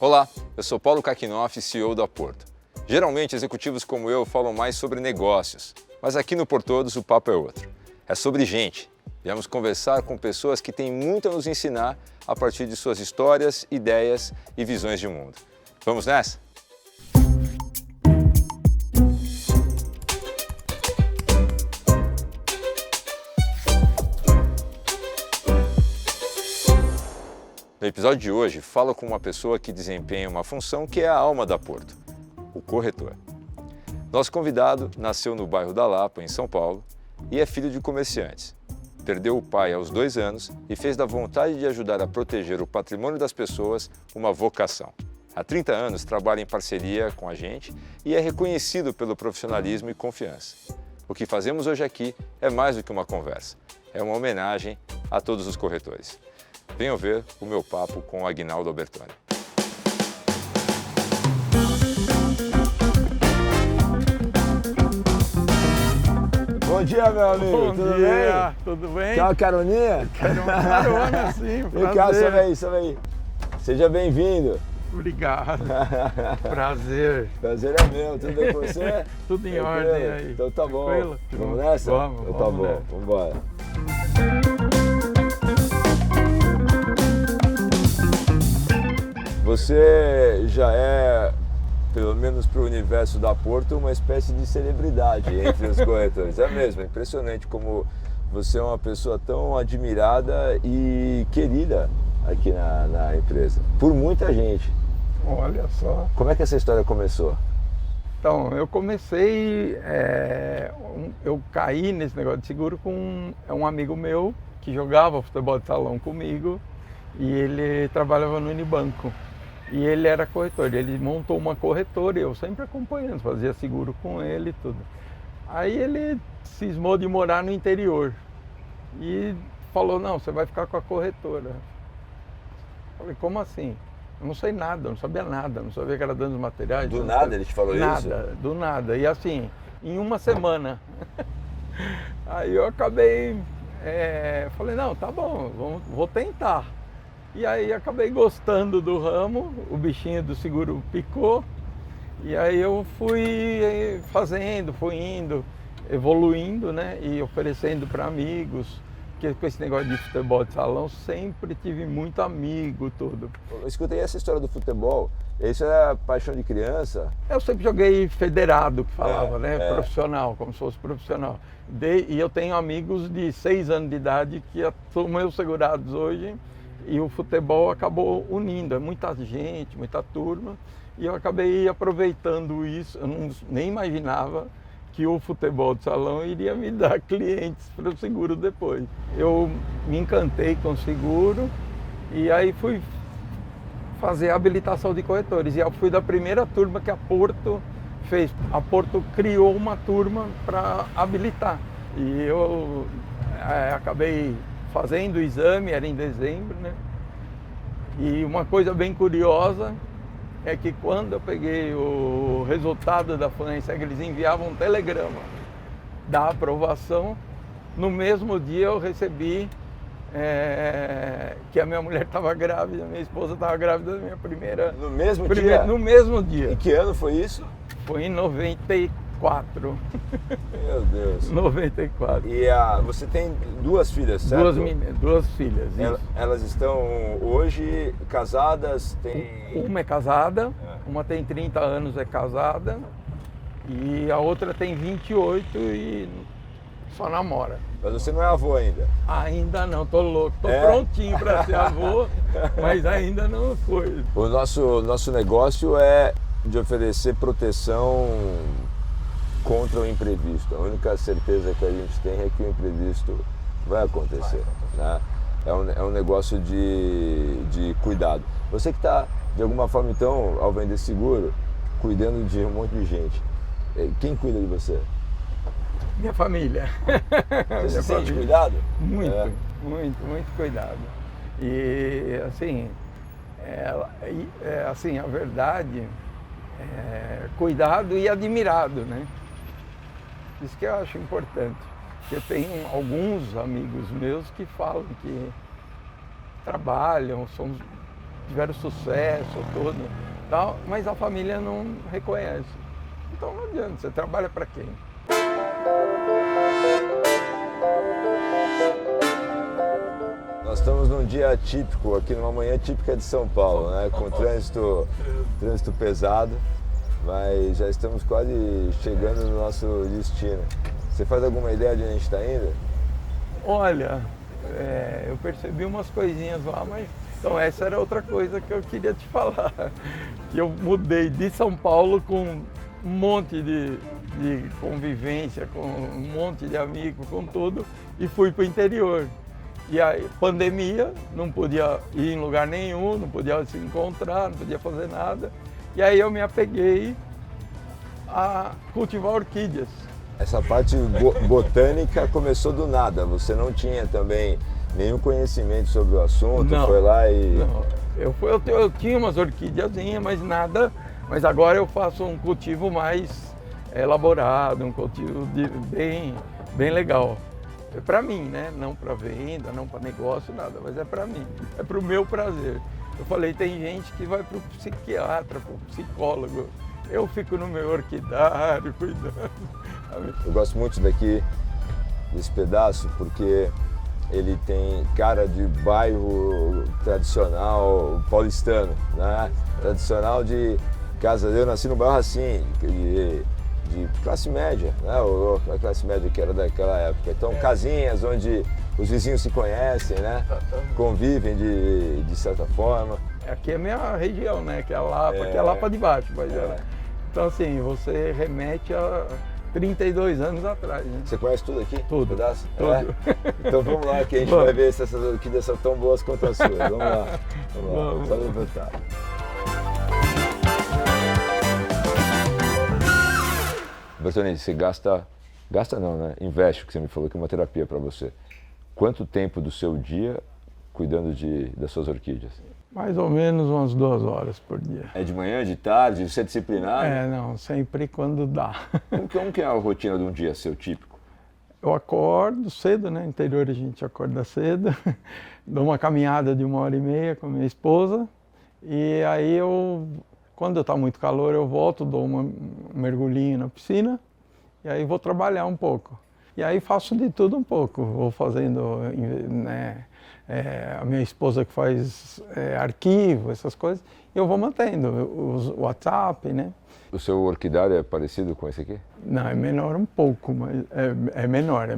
Olá, eu sou Paulo Kakinoff, CEO da Porto. Geralmente, executivos como eu falam mais sobre negócios, mas aqui no Por Todos o papo é outro. É sobre gente. Viemos conversar com pessoas que têm muito a nos ensinar a partir de suas histórias, ideias e visões de mundo. Vamos nessa? No episódio de hoje, falo com uma pessoa que desempenha uma função que é a alma da Porto, o corretor. Nosso convidado nasceu no bairro da Lapa, em São Paulo, e é filho de comerciantes. Perdeu o pai aos 2 anos e fez da vontade de ajudar a proteger o patrimônio das pessoas uma vocação. Há 30 anos trabalha em parceria com a gente e é reconhecido pelo profissionalismo e confiança. O que fazemos hoje aqui é mais do que uma conversa, é uma homenagem a todos os corretores. Venham ver o meu papo com o Aguinaldo Albertoni. Bom dia, meu amigo. Bom tudo dia, bem? tudo bem? Quer uma caroninha? Quero uma carona, sim, Vem cá, prazer. sobe aí. Seja bem-vindo. Obrigado, prazer. Prazer é meu. Tudo bem com você? Tudo em Tranquilo? ordem aí. Então tá bom. Tranquilo? Vamos nessa? Vamos, então tá vamos bom, nessa. vamos embora. Você já é, pelo menos para o universo da Porto, uma espécie de celebridade entre os corretores. É mesmo, é impressionante como você é uma pessoa tão admirada e querida aqui na empresa, por muita gente. Olha só. Como é que essa história começou? Então, eu comecei, eu caí nesse negócio de seguro com um amigo meu que jogava futebol de salão comigo e ele trabalhava no Unibanco. E ele era corretor, ele montou uma corretora e eu sempre acompanhando, fazia seguro com ele e tudo. Aí ele cismou de morar no interior e falou, não, você vai ficar com a corretora. Falei, como assim? Eu não sei nada, não sabia nada, não sabia que era danos materiais. Do nada ele te falou isso? Nada, do nada. E assim, em uma semana. Aí eu acabei, falei, não, tá bom, vou tentar. E aí acabei gostando do ramo, o bichinho do seguro picou. E aí eu fui fazendo, fui indo, evoluindo, né? E oferecendo para amigos. Porque com esse negócio de futebol de salão, sempre tive muito amigo, tudo. Eu escutei essa história do futebol, isso é paixão de criança? Eu sempre joguei federado, que falava, né? Profissional, como se fosse profissional. E eu tenho amigos de 6 anos de idade que são meus segurados hoje. E o futebol acabou unindo, é muita gente, muita turma. E eu acabei aproveitando isso, eu nem imaginava que o futebol de salão iria me dar clientes para o seguro depois. Eu me encantei com o seguro e aí fui fazer a habilitação de corretores. E eu fui da primeira turma que a Porto fez. A Porto criou uma turma para habilitar. E eu acabei fazendo o exame, era em dezembro, né? E uma coisa bem curiosa é que quando eu peguei o resultado da fluência, eles enviavam um telegrama da aprovação. No mesmo dia eu recebi que a minha mulher estava grávida, minha esposa estava grávida da minha primeira... No mesmo dia? No mesmo dia. Em que ano foi isso? Foi em 94. Meu Deus. 94. E você tem 2 filhas, certo? 2 filhas, isso. Elas estão hoje casadas, Uma é casada, uma tem 30 anos, é casada, e a outra tem 28 e só namora. Mas você não é avô ainda? Ainda não, tô louco, tô prontinho para ser avô, mas ainda não foi. O nosso negócio é de oferecer proteção contra o imprevisto. A única certeza que a gente tem é que o imprevisto vai acontecer. Né? É um negócio de cuidado. Você que está, de alguma forma, então, ao vender seguro, cuidando de um monte de gente. Quem cuida de você? Minha família. Você se sente cuidado? Muito cuidado. E, assim, a verdade cuidado e admirado, né? Isso que eu acho importante. Eu tenho alguns amigos meus que falam que trabalham, são tiveram sucesso, tudo, tal, mas a família não reconhece. Então não adianta, você trabalha para quem? Nós estamos num dia atípico, aqui numa manhã típica de São Paulo, né? Com trânsito pesado, mas já estamos quase chegando no nosso destino. Você faz alguma ideia de onde a gente está indo? Olha, eu percebi umas coisinhas lá, mas então essa era outra coisa que eu queria te falar. Que eu mudei de São Paulo com um monte de convivência, com um monte de amigos, com tudo, e fui para o interior. E aí, pandemia, não podia ir em lugar nenhum, não podia se encontrar, não podia fazer nada. E aí eu me apeguei a cultivar orquídeas. Essa parte botânica começou do nada, você não tinha também nenhum conhecimento sobre o assunto, Não, foi lá e... Não, eu tinha umas orquídeazinhas, mas nada, mas agora eu faço um cultivo mais elaborado, um cultivo bem legal. É para mim, né? Não para venda, não para negócio, nada, mas é para mim, é para o meu prazer. Eu falei, tem gente que vai para o psiquiatra, para o psicólogo. Eu fico no meu orquidário, cuidando. Eu gosto muito daqui, desse pedaço, porque ele tem cara de bairro tradicional paulistano, né? Tradicional de casa. Eu nasci num bairro assim, de classe média, né? A classe média que era daquela época. Então, casinhas onde os vizinhos se conhecem, né? Convivem de certa forma. Aqui é a minha região, né? Que é a Lapa, que é a Lapa de baixo. Mas então, assim, você remete a 32 anos atrás, né? Você conhece tudo aqui? Tudo. Pedaço? Tudo. Então vamos lá, que a gente vai ver se essas orquídeas são tão boas quanto as suas. Vamos lá. Vamos. Só levantar. Bertoni, você gasta não, né? Investe, que você me falou que é uma terapia para você. Quanto tempo do seu dia cuidando das suas orquídeas? Mais ou menos umas 2 horas por dia. É de manhã, de tarde? Você é disciplinado? Não, sempre quando dá. Como que é a rotina de um dia seu típico? Eu acordo cedo, né? No interior a gente acorda cedo, dou uma caminhada de 1h30 com a minha esposa e aí quando está muito calor, eu volto, dou um mergulhinho na piscina e aí vou trabalhar um pouco. E aí faço de tudo um pouco, vou fazendo, né? A minha esposa que faz arquivo, essas coisas, e eu vou mantendo o WhatsApp, né? O seu orquidário é parecido com esse aqui? Não, é menor um pouco, mas é menor.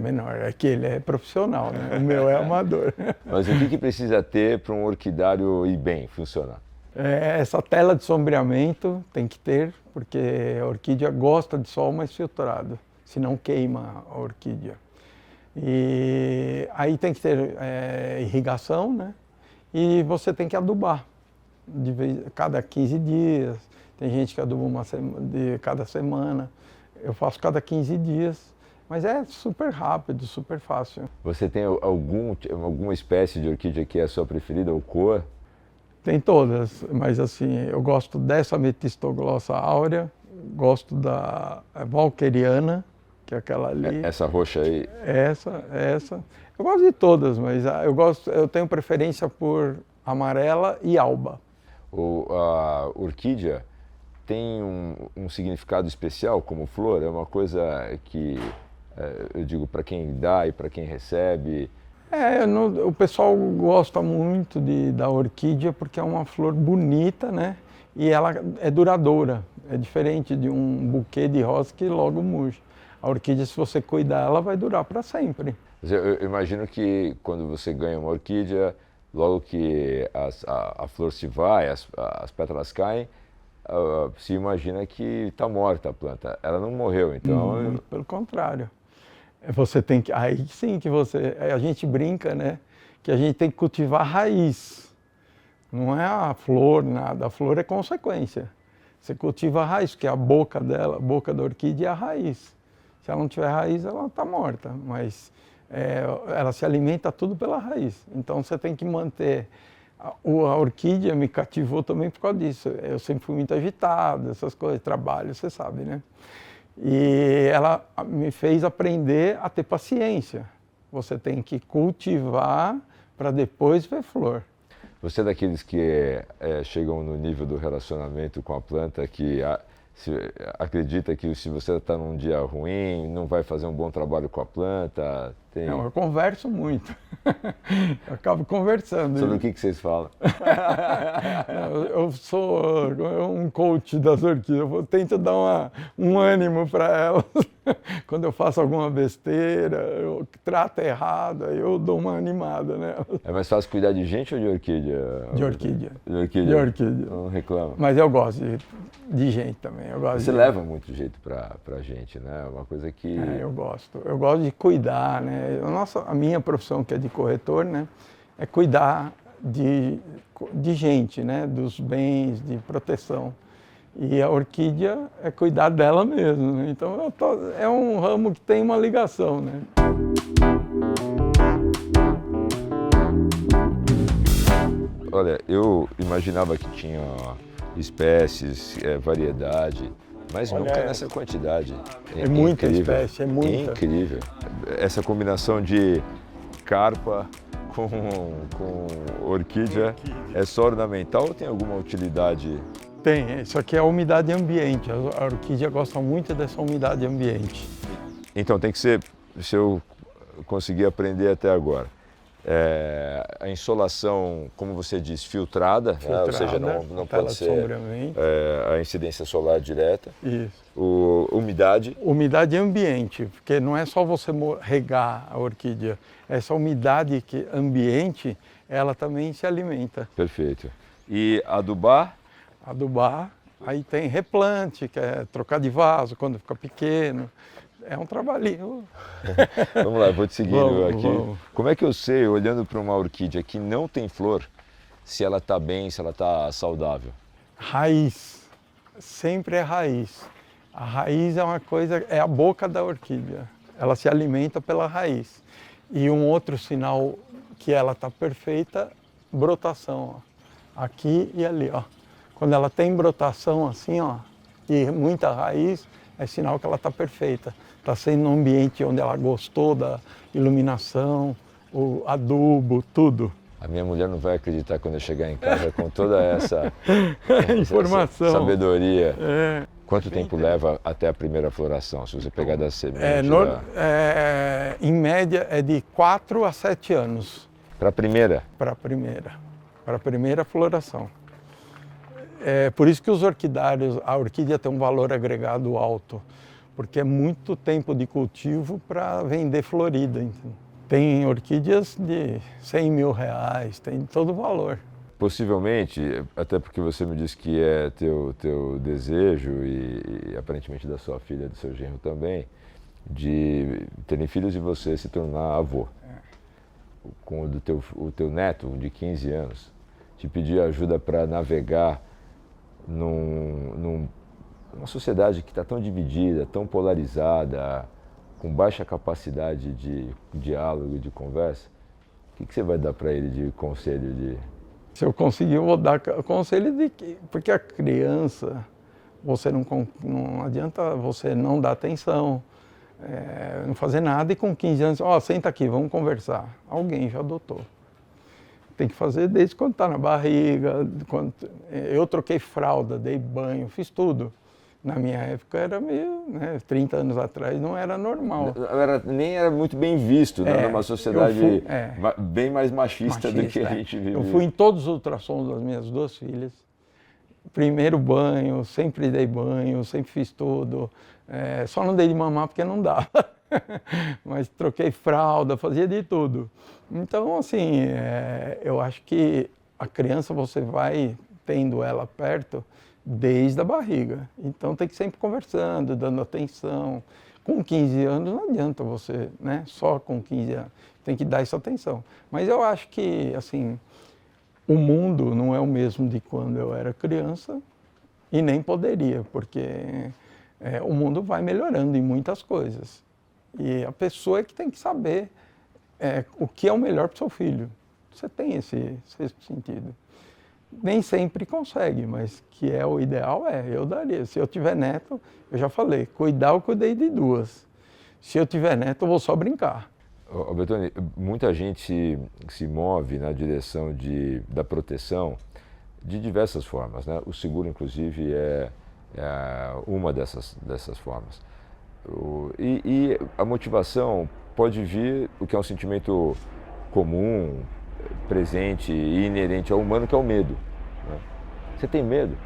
É que ele é profissional, né? O meu é amador. Mas o que precisa ter para um orquidário ir bem, funcionar? Essa tela de sombreamento tem que ter, porque a orquídea gosta de sol mais filtrado, senão queima a orquídea. E aí tem que ter irrigação, né? E você tem que adubar cada 15 dias. Tem gente que aduba cada semana. Eu faço cada 15 dias. Mas é super rápido, super fácil. Você tem alguma espécie de orquídea que é a sua preferida ou cor? Tem todas, mas assim, eu gosto dessa Metistoglossa áurea, gosto da Walkeriana, que é aquela ali. Essa roxa aí? Essa. Eu gosto de todas, mas eu tenho preferência por amarela e alba. A orquídea tem um significado especial como flor? É uma coisa que, eu digo, para quem dá e para quem recebe? O pessoal gosta muito da orquídea porque é uma flor bonita, né? E ela é duradoura. É diferente de um buquê de rosa que logo murcha. A orquídea, se você cuidar, ela vai durar para sempre. Eu imagino que quando você ganha uma orquídea, logo que a flor se vai, as pétalas caem, se imagina que está morta a planta. Ela não morreu, então... Pelo contrário. Você tem que... Aí sim que a gente brinca, né? Que a gente tem que cultivar a raiz. Não é a flor, nada. A flor é consequência. Você cultiva a raiz, que é a boca dela, a boca da orquídea é a raiz. Se ela não tiver raiz, ela está morta. Mas ela se alimenta tudo pela raiz. Então você tem que manter... A orquídea me cativou também por causa disso. Eu sempre fui muito agitado, essas coisas, trabalho, você sabe, né? E ela me fez aprender a ter paciência. Você tem que cultivar para depois ver flor. Você é daqueles que chegam no nível do relacionamento com a planta que acredita que se você está num dia ruim, não vai fazer um bom trabalho com a planta? Não, eu converso muito. Eu acabo conversando. Sobre o que vocês falam? Eu sou um coach das orquídeas. Eu tento dar um ânimo para elas. Quando eu faço alguma besteira, eu trato errado, aí eu dou uma animada nelas. É mais fácil cuidar de gente ou de orquídea? De orquídea. De orquídea? De orquídea. Não reclama. Mas eu gosto de gente também. Você leva muito jeito pra gente, né? Uma coisa que... Eu gosto. Eu gosto de cuidar, né? A minha profissão, que é de corretor, né? É cuidar de gente, né? Dos bens, de proteção. E a orquídea é cuidar dela mesmo, né? Então é um ramo que tem uma ligação, né? Olha, eu imaginava que tinha espécies, variedade, mas nunca nessa quantidade. É muita incrível. espécie, é muita. Incrível. Essa combinação de carpa com orquídea é só ornamental ou tem alguma utilidade? Tem, isso aqui é a umidade ambiente. A orquídea gosta muito dessa umidade ambiente. Então tem que ser, se eu conseguir aprender até agora, a insolação, como você diz, filtrada, ou seja, não pode ser a incidência solar direta. Isso. Umidade. Umidade ambiente, porque não é só você regar a orquídea, essa umidade ambiente, ela também se alimenta. Perfeito. E adubar? Adubar, aí tem replante, que é trocar de vaso quando fica pequeno. É um trabalhinho. Vamos lá, vou te seguindo aqui. Vamos. Como é que eu sei, olhando para uma orquídea que não tem flor, se ela está bem, se ela está saudável? Raiz. Sempre é raiz. A raiz é uma coisa, é a boca da orquídea. Ela se alimenta pela raiz. E um outro sinal que ela está perfeita, brotação. Ó. Aqui e ali, ó. Quando ela tem brotação assim, ó, e muita raiz, é sinal que ela está perfeita. Está sendo um ambiente onde ela gostou da iluminação, o adubo, tudo. A minha mulher não vai acreditar quando eu chegar em casa com toda essa informação, essa sabedoria. É. Quanto tempo leva até a primeira floração, se você pegar da semente? Em média é de 4 a 7 anos. Para a primeira? Para a primeira floração. É por isso que os orquidários, a orquídea tem um valor agregado alto, porque é muito tempo de cultivo para vender florida. Entendeu? Tem orquídeas de 100 mil reais, tem todo o valor. Possivelmente, até porque você me disse que é teu desejo e aparentemente da sua filha, do seu genro também, de terem filhos e você se tornar avô. Com o teu neto de 15 anos, te pedir ajuda para navegar numa sociedade que está tão dividida, tão polarizada, com baixa capacidade de diálogo, de conversa, o que você vai dar para ele de conselho? Se eu conseguir, eu vou dar conselho de que, porque a criança, você não adianta você não dar atenção, não fazer nada e com 15 anos, senta aqui, vamos conversar. Alguém já adotou. Tem que fazer desde quando está na barriga, eu troquei fralda, dei banho, fiz tudo. Na minha época era meio, 30 anos atrás não era normal. Nem era muito bem visto, numa sociedade bem mais machista do que a gente vive. Eu fui em todos os ultrassons das minhas 2 filhas. Primeiro banho, sempre dei banho, sempre fiz tudo. Só não dei de mamar porque não dava. Mas troquei fralda, fazia de tudo. Então, assim, eu acho que a criança você vai tendo ela perto desde a barriga. Então tem que ir sempre conversando, dando atenção. Com 15 anos não adianta você, só com 15 anos. Tem que dar essa atenção. Mas eu acho que, assim, o mundo não é o mesmo de quando eu era criança e nem poderia, porque o mundo vai melhorando em muitas coisas. E a pessoa é que tem que saber o que é o melhor para o seu filho. Você tem esse sentido. Nem sempre consegue, mas que é o ideal eu daria. Se eu tiver neto, eu já falei, cuidar eu cuidei de 2. Se eu tiver neto, eu vou só brincar. Bertoni, muita gente se move na direção da proteção de diversas formas, né? O seguro, inclusive, é uma dessas formas. E a motivação pode vir, o que é um sentimento comum, presente e inerente ao humano, que é o medo, né? Você tem medo?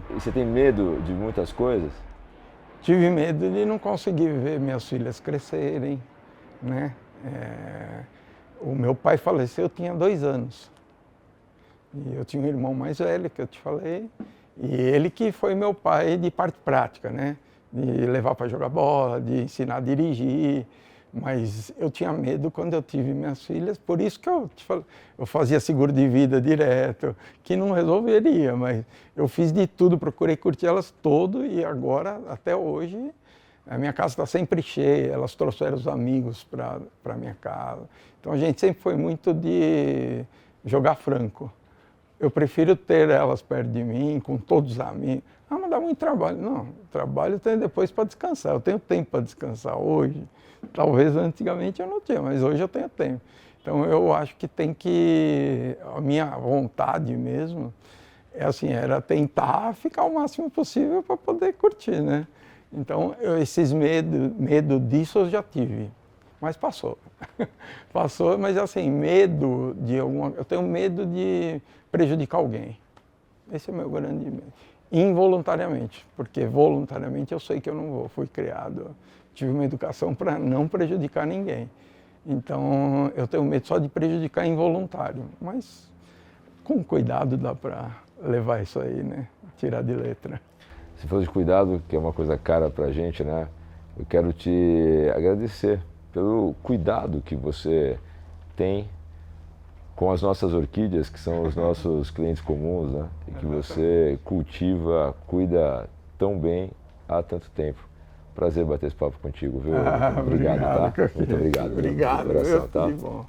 Você tem medo de muitas coisas? Tive medo de não conseguir ver minhas filhas crescerem, né? O meu pai faleceu, eu tinha 2 anos. E eu tinha um irmão mais velho, que eu te falei, e ele que foi meu pai de parte prática, né? De levar para jogar bola, de ensinar a dirigir. Mas eu tinha medo quando eu tive minhas filhas, por isso que eu te falei, eu fazia seguro de vida direto, que não resolveria, mas eu fiz de tudo, procurei curtir elas todo e agora, até hoje, a minha casa está sempre cheia, elas trouxeram os amigos para a minha casa. Então a gente sempre foi muito de jogar franco. Eu prefiro ter elas perto de mim, com todos os amigos. Ah, mas dá muito trabalho. Não, trabalho eu tenho depois para descansar. Eu tenho tempo para descansar hoje. Talvez antigamente eu não tinha, mas hoje eu tenho tempo. Então eu acho que tem que... A minha vontade mesmo era tentar ficar o máximo possível para poder curtir, né? Então esses medo disso eu já tive, mas passou. Passou, mas assim, medo de alguma... Eu tenho medo de prejudicar alguém. Esse é o meu grande medo. Involuntariamente, porque voluntariamente eu sei que eu não vou. Fui criado, tive uma educação para não prejudicar ninguém. Então eu tenho medo só de prejudicar involuntário, mas com cuidado dá para levar isso aí, né? Tirar de letra. Você falou de cuidado, que é uma coisa cara para a gente, né? Eu quero te agradecer pelo cuidado que você tem com as nossas orquídeas, que são os nossos clientes comuns, né? E que você cultiva, cuida tão bem há tanto tempo. Prazer bater esse papo contigo, viu? Obrigado, tá? Muito obrigado. Obrigado, Abração, tá? De bom.